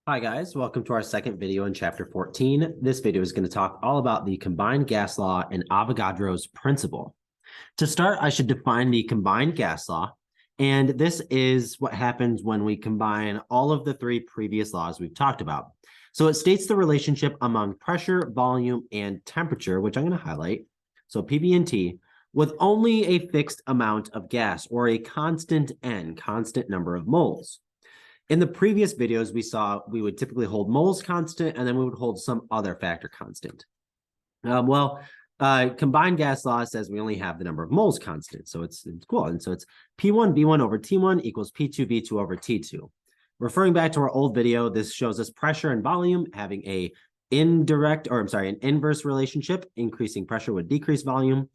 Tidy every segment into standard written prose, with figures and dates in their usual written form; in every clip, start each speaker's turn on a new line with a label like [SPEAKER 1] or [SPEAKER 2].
[SPEAKER 1] Hi guys, welcome to our second video in chapter 14. This video is going to talk all about the combined gas law and Avogadro's principle. To start, I should define the combined gas law, and this is what happens when we combine all of the three previous laws we've talked about. So it states the relationship among pressure, volume, and temperature, which I'm going to highlight. So PV and T, with only a fixed amount of gas or a constant N, constant number of moles. In the previous videos, we saw we would typically hold moles constant, and then we would hold some other factor constant. Combined gas law says we only have the number of moles constant, so it's cool. And so it's P1 V1 over T1 equals P2 V2 over T2. Referring back to our old video, this shows us pressure and volume having an inverse relationship. Increasing pressure would decrease volume.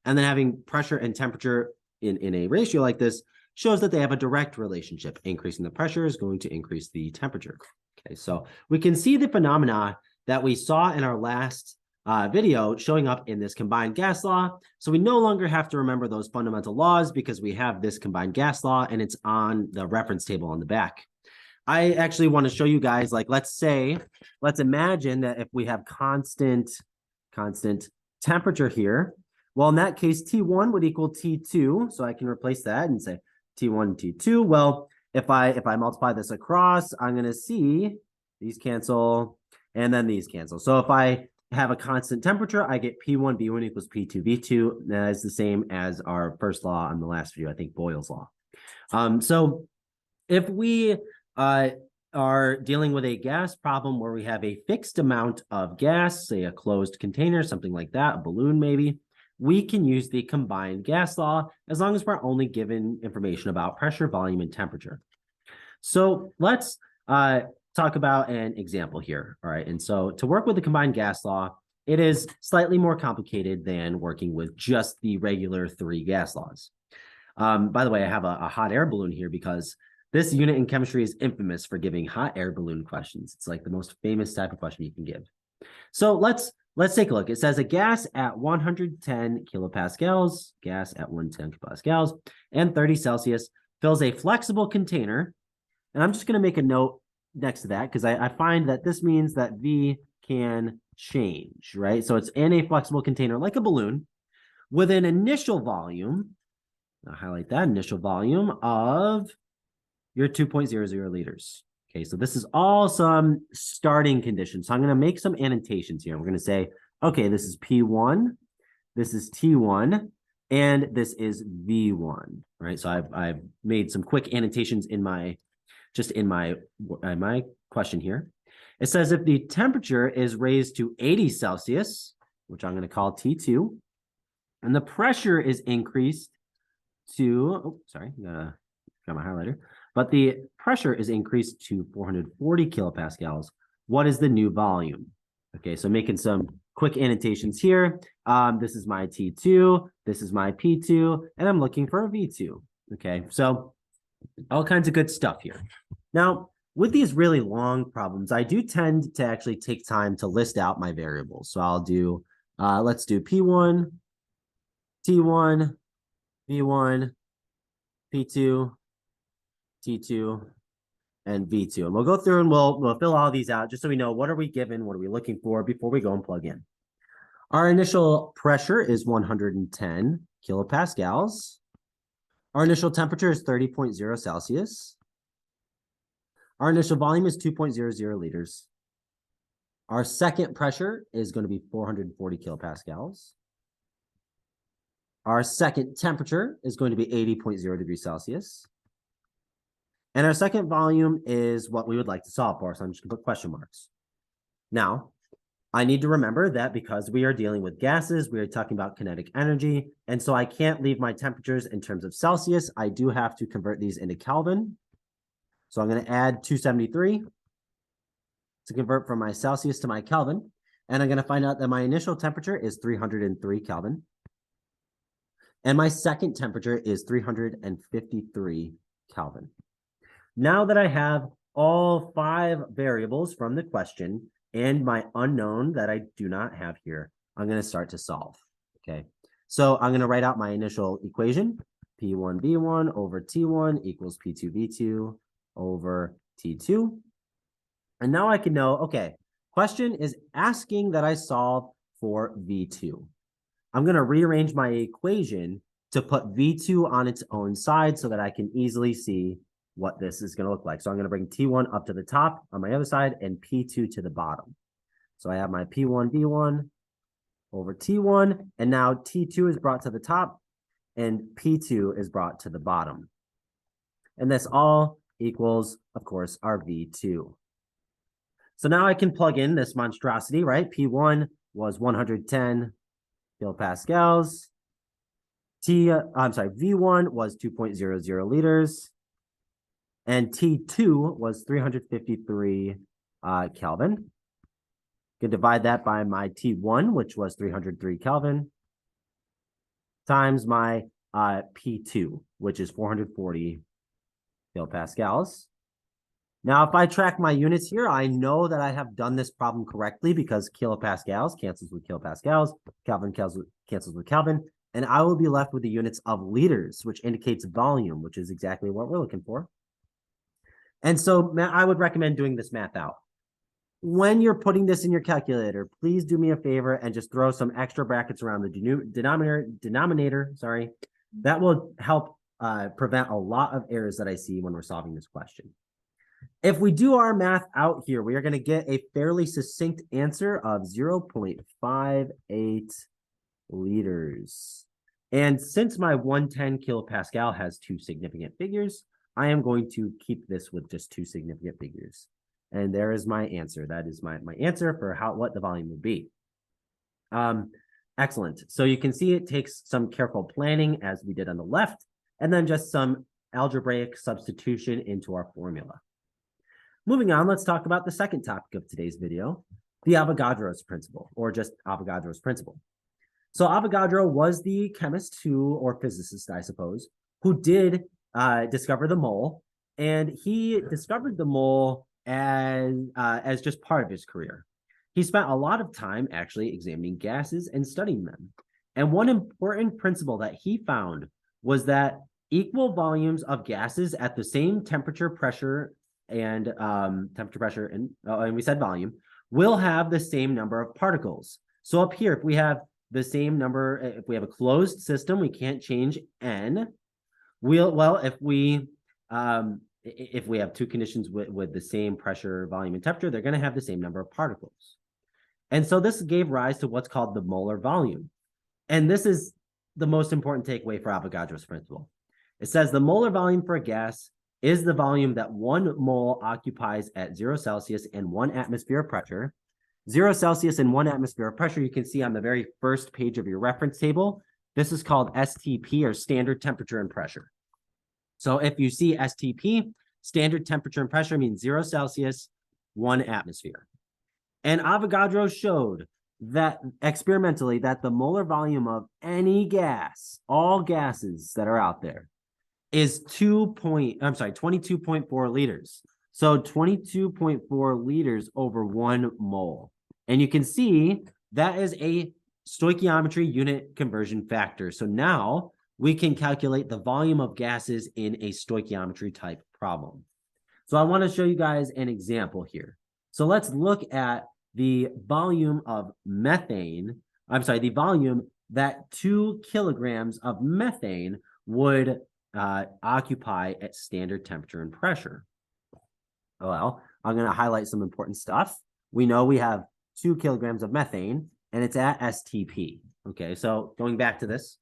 [SPEAKER 1] And then having pressure and temperature in a ratio like this shows that they have a direct relationship. Increasing the pressure is going to increase the temperature. Okay, so we can see the phenomena that we saw in our last video showing up in this combined gas law. So we no longer have to remember those fundamental laws because we have this combined gas law and it's on the reference table on the back. I actually want to show you guys, like, let's imagine that if we have constant temperature here, well, in that case, T1 would equal T2. So I can replace that and say T1, T2. Well, if I multiply this across, I'm going to see these cancel and then these cancel. So if I have a constant temperature, I get P1 V1 equals P2 V2. That is the same as our first law on the last video, I think Boyle's law. So if we are dealing with a gas problem where we have a fixed amount of gas, say a closed container, something like that, a balloon maybe, we can use the combined gas law as long as we're only given information about pressure, volume, and temperature. So let's talk about an example here. All right. And so to work with the combined gas law, it is slightly more complicated than working with just the regular three gas laws. By the way, I have a hot air balloon here because this unit in chemistry is infamous for giving hot air balloon questions. It's like the most famous type of question you can give. So let's take a look. It says a gas at 110 kilopascals, gas at 110 kilopascals and 30 Celsius fills a flexible container. And I'm just going to make a note next to that because I find that this means that V can change, right? So it's in a flexible container like a balloon with an initial volume. I'll highlight that initial volume of your 2.00 liters. Okay, so this is all some starting conditions. So I'm going to make some annotations here. We're going to say, okay, this is P1, this is T1, and this is V1, right? So I've made some quick annotations in my question here. It says if the temperature is raised to 80 Celsius, which I'm going to call T2, and the pressure is increased to, got my highlighter, but the pressure is increased to 440 kilopascals. What is the new volume? Okay, so making some quick annotations here. This is my T2, this is my P2, and I'm looking for a V2. Okay, so all kinds of good stuff here. Now, with these really long problems, I do tend to actually take time to list out my variables. So I'll do, let's do P1, T1, V1, P2, T2, and V2. And we'll go through and we'll fill all these out just so we know what are we given, what are we looking for before we go and plug in. Our initial pressure is 110 kilopascals. Our initial temperature is 30.0 Celsius. Our initial volume is 2.00 liters. Our second pressure is going to be 440 kilopascals. Our second temperature is going to be 80.0 degrees Celsius. And our second volume is what we would like to solve for. So I'm just going to put question marks. Now, I need to remember that because we are dealing with gases, we are talking about kinetic energy. And so I can't leave my temperatures in terms of Celsius. I do have to convert these into Kelvin. So I'm going to add 273 to convert from my Celsius to my Kelvin. And I'm going to find out that my initial temperature is 303 Kelvin. And my second temperature is 353 Kelvin. Now that I have all 5 variables from the question and my unknown that I do not have here, I'm going to start to solve. Okay, so I'm going to write out my initial equation. P1 V1 over T1 equals P2 V2 over T2. And now I can know, okay, question is asking that I solve for V2. I'm going to rearrange my equation to put V2 on its own side so that I can easily see what this is going to look like. So I'm going to bring T1 up to the top on my other side and P2 to the bottom. So I have my P1, V1 over T1, and now T2 is brought to the top and P2 is brought to the bottom. And this all equals, of course, our V2. So now I can plug in this monstrosity, right? P1 was 110 kilopascals. V1 was 2.00 liters. And T2 was 353 Kelvin. Can divide that by my T1, which was 303 Kelvin, times my P2, which is 440 kilopascals. Now, if I track my units here, I know that I have done this problem correctly because kilopascals cancels with kilopascals, Kelvin cancels with Kelvin, and I will be left with the units of liters, which indicates volume, which is exactly what we're looking for. And so I would recommend doing this math out. When you're putting this in your calculator, please do me a favor and just throw some extra brackets around the denominator. Sorry, that will help prevent a lot of errors that I see when we're solving this question. If we do our math out here, we are going to get a fairly succinct answer of 0.58 liters. And since my 110 kilopascal has two significant figures, I am going to keep this with just two significant figures. And there is my answer. That is my answer for what the volume would be. Excellent. So you can see it takes some careful planning as we did on the left, and then just some algebraic substitution into our formula. Moving on, let's talk about the second topic of today's video, the Avogadro's principle, or just Avogadro's principle. So Avogadro was the chemist or physicist, I suppose, who did discover the mole, and he discovered the mole as just part of his career. He spent a lot of time actually examining gases and studying them. And one important principle that he found was that equal volumes of gases at the same temperature, pressure, and we said volume, will have the same number of particles. So up here, if we have the same number, if we have a closed system, we can't change n. If we have two conditions with the same pressure, volume, and temperature, they're going to have the same number of particles. And so this gave rise to what's called the molar volume. And this is the most important takeaway for Avogadro's principle. It says the molar volume for a gas is the volume that 1 mole occupies at 0 Celsius and 1 atmosphere of pressure. 0 Celsius and 1 atmosphere of pressure, you can see on the very first page of your reference table. This is called STP, or standard temperature and pressure. So if you see STP, standard temperature and pressure, means 0 Celsius, 1 atmosphere. And Avogadro showed that experimentally that the molar volume of any gas, all gases that are out there, is 22.4 liters. So 22.4 liters over 1 mole. And you can see that is a stoichiometry unit conversion factor. So now we can calculate the volume of gases in a stoichiometry type problem. So I want to show you guys an example here. So let's look at the volume of methane. The volume that 2 kilograms of methane would occupy at standard temperature and pressure. Well, I'm going to highlight some important stuff. We know we have 2 kilograms of methane, and it's at STP. Okay, so going back to this,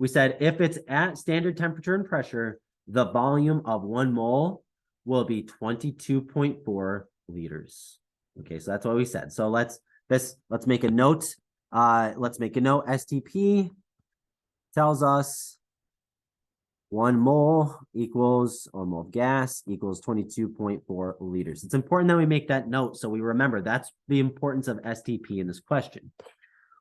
[SPEAKER 1] we said if it's at standard temperature and pressure, the volume of 1 mole will be 22.4 liters. Okay, so that's what we said. So let's make a note. STP tells us 1 mole equals, or mole of gas equals 22.4 liters. It's important that we make that note so we remember that's the importance of STP in this question.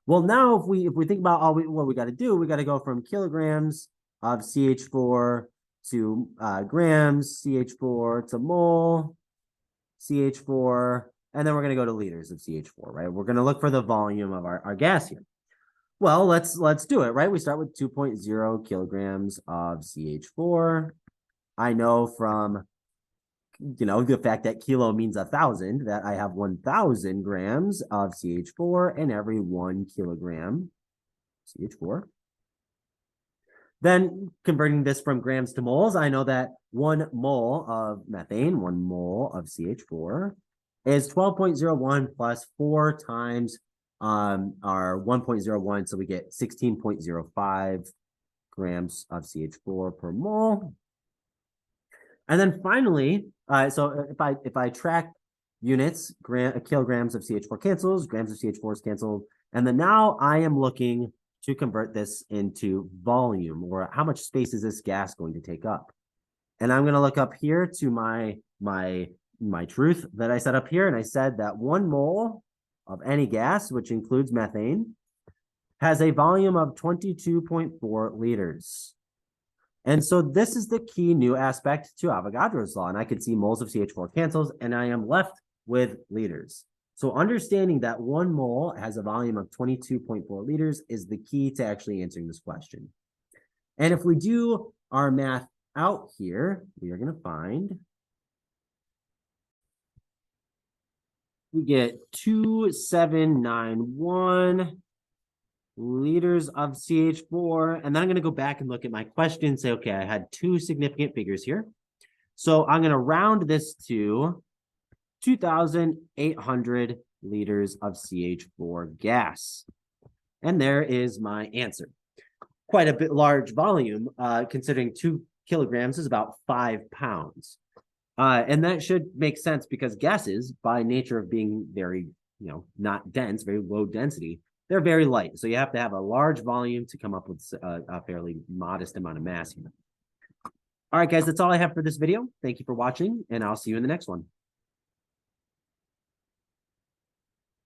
[SPEAKER 1] Well, now if we think about what we got to do, we got to go from kilograms of CH4 to grams, CH4 to mole, CH4, and then we're going to go to liters of CH4, right? We're going to look for the volume of our gas here. Well, let's do it, right? We start with 2.0 kilograms of CH4. I know from the fact that kilo means 1,000, that I have 1,000 grams of CH4 in every 1 kilogram CH4. Then converting this from grams to moles, I know that 1 mole of methane, 1 mole of CH4 is 12.01 plus 4 times our 1.01. So we get 16.05 grams of CH4 per mole. And then finally, so if I track units, kilograms of CH4 cancels, grams of CH4 is canceled. And then now I am looking to convert this into volume, or how much space is this gas going to take up? And I'm going to look up here to my truth that I set up here. And I said that 1 mole of any gas, which includes methane, has a volume of 22.4 liters. And so this is the key new aspect to Avogadro's law. And I can see moles of CH4 cancels, and I am left with liters. So understanding that 1 mole has a volume of 22.4 liters is the key to actually answering this question. And if we do our math out here, we are going to find we get 2,791 liters of CH4. And then I'm going to go back and look at my question and say, okay, I had 2 significant figures here. So I'm going to round this to 2,800 liters of CH4 gas. And there is my answer. Quite a bit large volume, considering 2 kilograms is about 5 pounds. And that should make sense because gases, by nature of being very, not dense, very low density, they're very light. So you have to have a large volume to come up with a fairly modest amount of mass here. All right, guys, that's all I have for this video. Thank you for watching, and I'll see you in the next one.